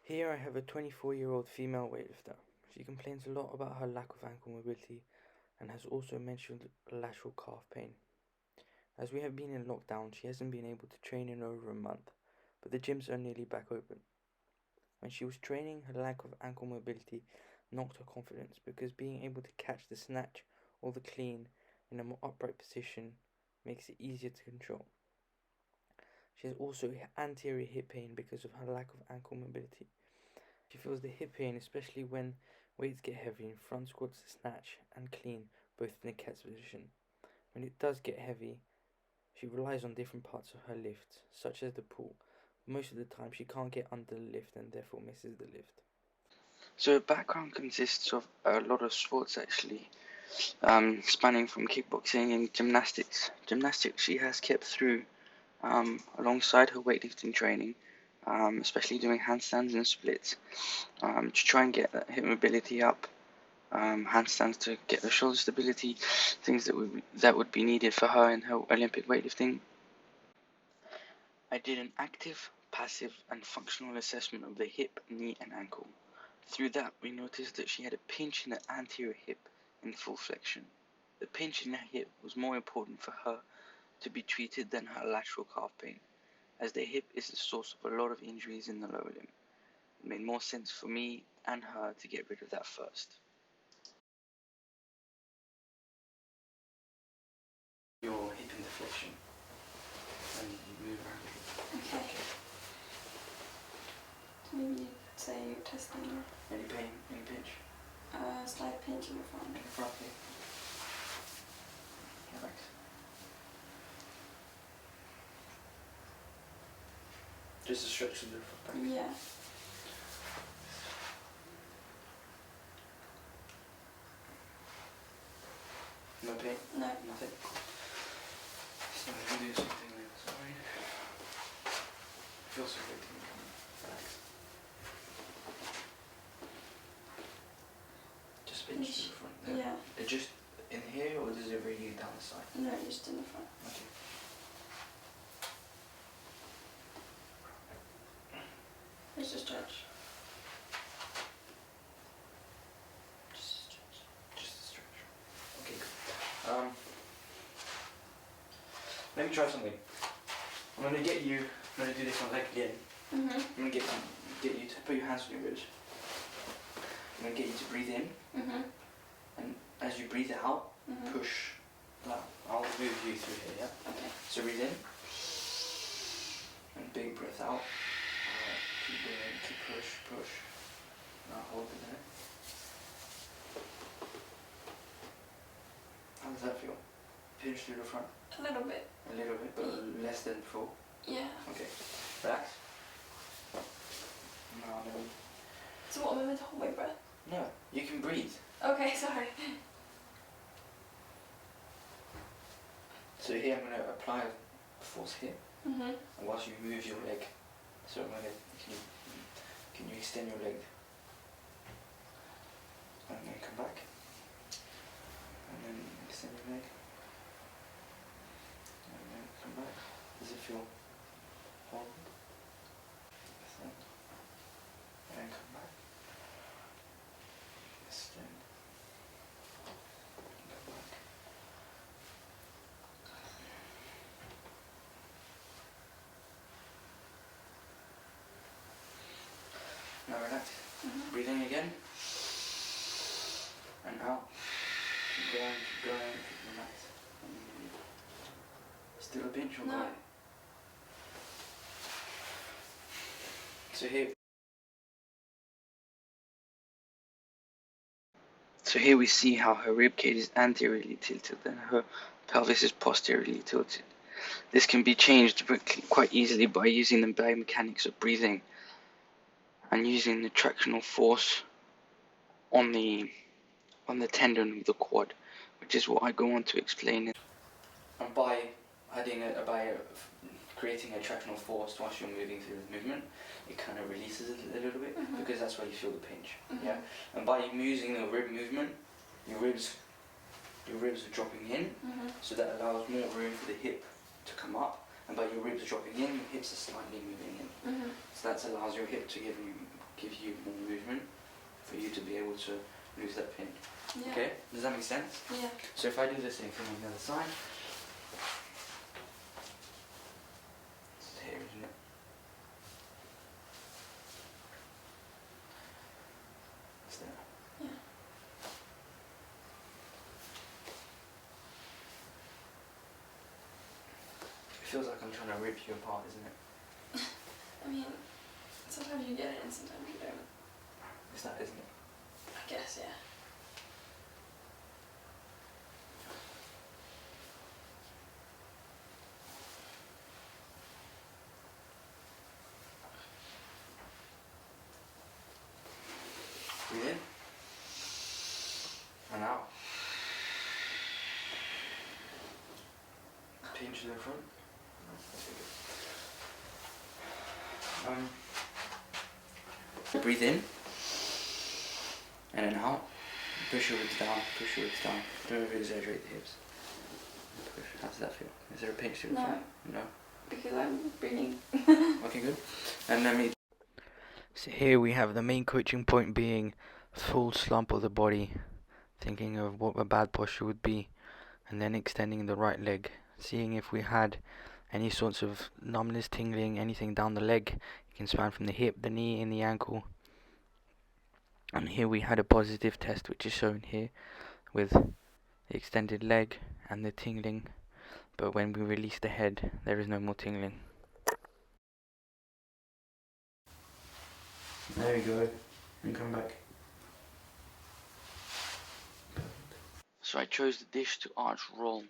Here I have a 24-year-old female weightlifter. She complains a lot about her lack of ankle mobility and has also mentioned lateral calf pain. As we have been in lockdown, she hasn't been able to train in over a month, but the gyms are nearly back open. When she was training, her lack of ankle mobility knocked her confidence because being able to catch the snatch or the clean in a more upright position makes it easier to control. She has also anterior hip pain because of her lack of ankle mobility. She feels the hip pain especially when weights get heavy in front squats, snatch and clean, both in the catch position. When it does get heavy, she relies on different parts of her lift, such as the pull. Most of the time she can't get under the lift and therefore misses the lift. So her background consists of a lot of sports actually, spanning from kickboxing and gymnastics. Gymnastics she has kept through alongside her weightlifting training, especially doing handstands and splits, to try and get that hip mobility up. Handstands to get her shoulder stability, things that would be needed for her in her Olympic weightlifting. I did an active, passive, and functional assessment of the hip, knee, and ankle. Through that, we noticed that she had a pinch in the anterior hip in full flexion. The pinch in her hip was more important for her to be treated than her lateral calf pain, as the hip is the source of a lot of injuries in the lower limb. It made more sense for me and her to get rid of that first. Your hip in deflection and you move around. Okay. Maybe say you're testing her. Any pain? Any pinch? Slight pinch in the front. In the front here. Relax. Just a stretch of the front back. Yeah. No pain? No. Nothing? So I'm going to do something on the side. Feels so good to me. Relax. Just pinch to the front there. Yeah. Just in here or does it really down the side? No, just in the front. Okay. Just a stretch. Just a stretch. Just a stretch. Okay, good. Let me try something. I'm going to do this on leg again. Mhm. I'm going to get you to put your hands on your ribs. I'm going to get you to breathe in. Mhm. And as you breathe out, Mhm. push. I'll move you through here, yeah? Okay. So breathe in. And big breath out. Alright, keep doing, keep push. Now hold it there. How does that feel? Pinch through the front. A little bit. A little bit, but less than before. Yeah. Okay. Relax. Now let me... So what am I meant to hold my breath? No, you can breathe. Okay, sorry. So here I'm going to apply force here. Mhm. And whilst you move your leg, so I'm going to, can you extend your leg? And then come back. And then extend your leg. And then come back. Does it feel hold? Extend. And then come back. Extend. And come back. Now relax. Mhm. Breathe in again. And out. Keep going, relax. Still a pinch or No. not? So here we see how her ribcage is anteriorly tilted and her pelvis is posteriorly tilted. This can be changed quite easily by using the biomechanics of breathing and using the tractional force on the tendon of the quad, which is what I go on to explain. And by creating a tractional force whilst you're moving through the movement, it kind of releases it a little bit because that's where you feel the pinch. Yeah. And by using the rib movement, your ribs are dropping in, so that allows more room for the hip to come up. And by your ribs dropping in, your hips are slightly moving in. So that allows your hip to give you more movement for you to be able to lose that pain. Yeah. Okay? Does that make sense? Yeah. So if I do the same thing on the other side, it's here, isn't it? It's there. Yeah. It feels like I'm trying to rip you apart, isn't it? I mean, sometimes you get it and sometimes you don't. It's that, isn't it? I guess, yeah. Breathe in. And out. Pinch to the front. Breathe in. And then out. Push your ribs down. Push your ribs down. Don't over exaggerate the hips. Push. How does that feel? Is there a pinch to the No. front? No. Because I'm breathing. Okay, good. And let me. So here we have the main coaching point being full slump of the body, thinking of what a bad posture would be, and then extending the right leg, seeing if we had any sorts of numbness, tingling, anything down the leg. You can span from the hip, the knee, and the ankle. And here we had a positive test, which is shown here with the extended leg and the tingling. But when we release the head, there is no more tingling. There we go. And come back. So I chose the dish to arch roll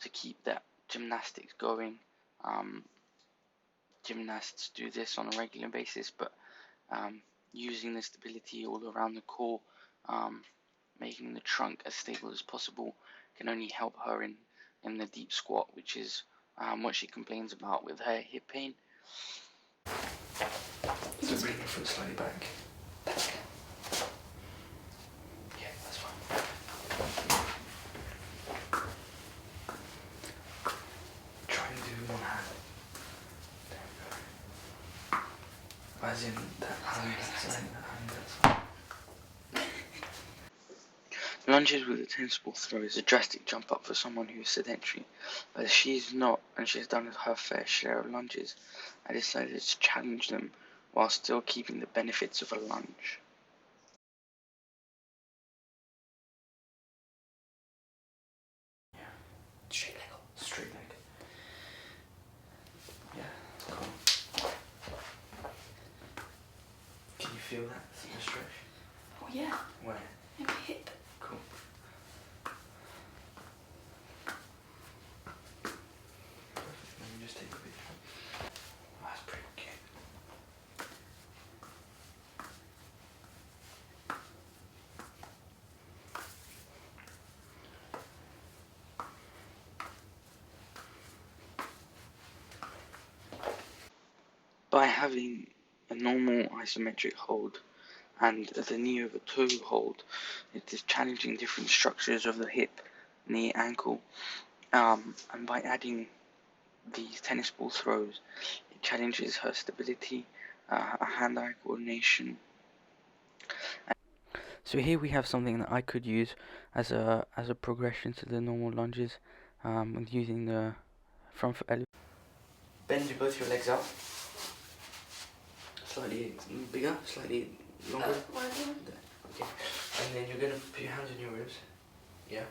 to keep that gymnastics going. Gymnasts do this on a regular basis, but using the stability all around the core, making the trunk as stable as possible, can only help her in the deep squat, which is what she complains about with her hip pain. So bring your foot slightly back. Yeah, that's fine. Try and do one hand. There we go. As in that hand, that side, that hand, that side. Lunges with a tensible throw is a drastic jump up for someone who is sedentary, but she's not, and she's done her fair share of lunges. I decided to challenge them while still keeping the benefits of a lunge. Yeah. Straight leg up. Straight leg. Yeah, cool. Can you feel that? The stretch? Oh, yeah. Where? In my hip. Cool. Perfect. Let me just take a picture. That's pretty cute. By having a normal isometric hold and the knee over toe hold, it is challenging different structures of the hip, knee, ankle, and by adding these tennis ball throws, it challenges her stability, hand-eye coordination. So here we have something that I could use as a progression to the normal lunges, with using the front foot elevation. Bend both your legs out. Slightly bigger, slightly longer. Okay. And then you're gonna put your hands on your ribs. Yeah.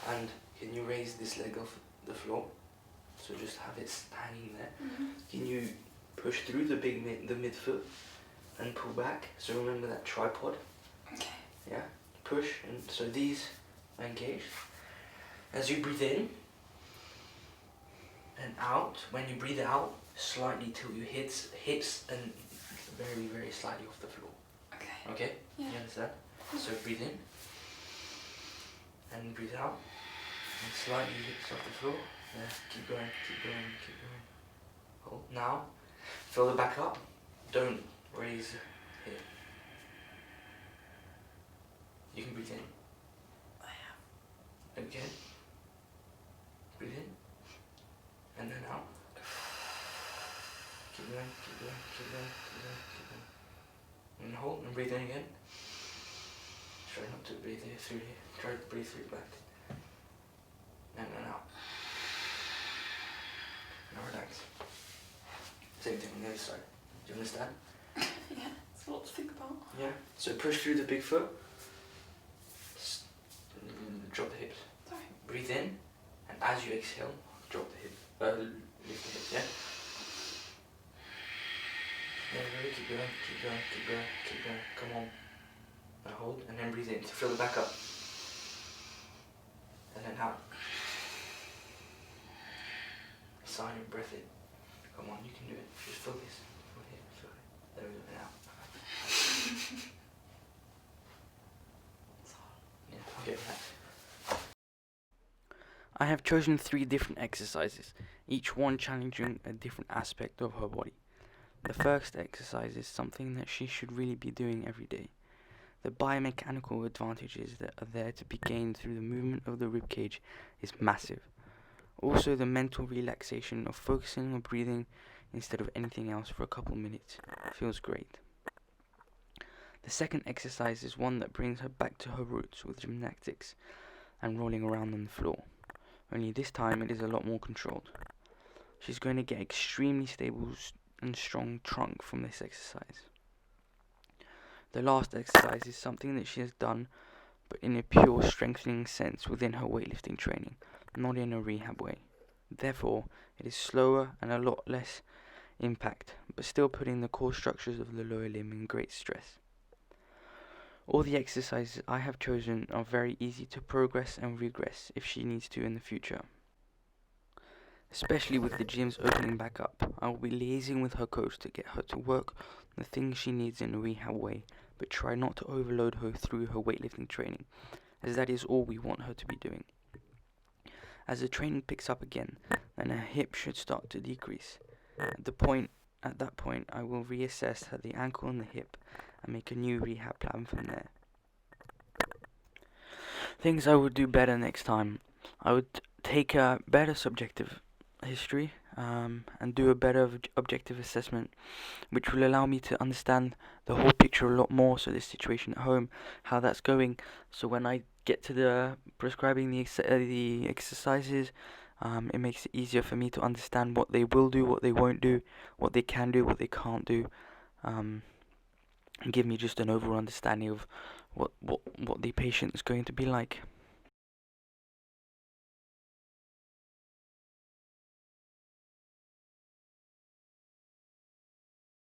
And can you raise this leg off the floor? So just have it hanging there. Mm-hmm. Can you push through the mid foot and pull back? So remember that tripod. Okay. Yeah. Push, and so these are engaged. As you breathe in and out, when you breathe out, slightly tilt your hips and very, very slightly off the floor. Okay. Okay? Yeah. You understand? So breathe in and breathe out. And slightly hips off the floor. Yeah. Keep going, keep going, keep going. Hold. Now, fill the back up. Don't raise here. You can breathe in. I am. Okay. Breathe in. And then out. Keep going, keep going, keep going, keep going, keep going. And hold and breathe in again. Try not to breathe through here. Try to breathe through back. And then out. Now relax. Same thing on the other side. Do you understand? Yeah, it's a lot to think about. Yeah. So push through the big foot. Drop the hips. Sorry. Breathe in, and as you exhale, drop the hip. Lift the hip. Yeah. Yeah, really keep going, keep going, keep going, keep going. Come on. Now hold, and then breathe in to fill the back up. And then out. Silent breath in. Come on, you can do it. Just focus. Feel it, feel it. There we go, and out. Yeah, okay, relax. I have chosen 3 different exercises, each one challenging a different aspect of her body. The first exercise is something that she should really be doing every day. The biomechanical advantages that are there to be gained through the movement of the ribcage is massive. Also, the mental relaxation of focusing on breathing instead of anything else for a couple minutes feels great. The second exercise is one that brings her back to her roots with gymnastics and rolling around on the floor. Only this time it is a lot more controlled. She's going to get extremely stable and strong trunk from this exercise. The last exercise is something that she has done, but in a pure strengthening sense within her weightlifting training, not in a rehab way. Therefore, it is slower and a lot less impact, but still putting the core structures of the lower limb in great stress. All the exercises I have chosen are very easy to progress and regress if she needs to in the future. Especially with the gyms opening back up, I will be liaising with her coach to get her to work on the things she needs in a rehab way, but try not to overload her through her weightlifting training, as that is all we want her to be doing. As the training picks up again, then her hip should start to decrease. At that point, I will reassess the ankle and the hip and make a new rehab plan from there. Things I would do better next time. I would take a better subjective history and do a better objective assessment, which will allow me to understand the whole picture a lot more. So this situation at home, how that's going. So when I get to the prescribing the exercises, it makes it easier for me to understand what they will do, what they won't do, what they can do, what they can't do, and give me just an overall understanding of what the patient is going to be like.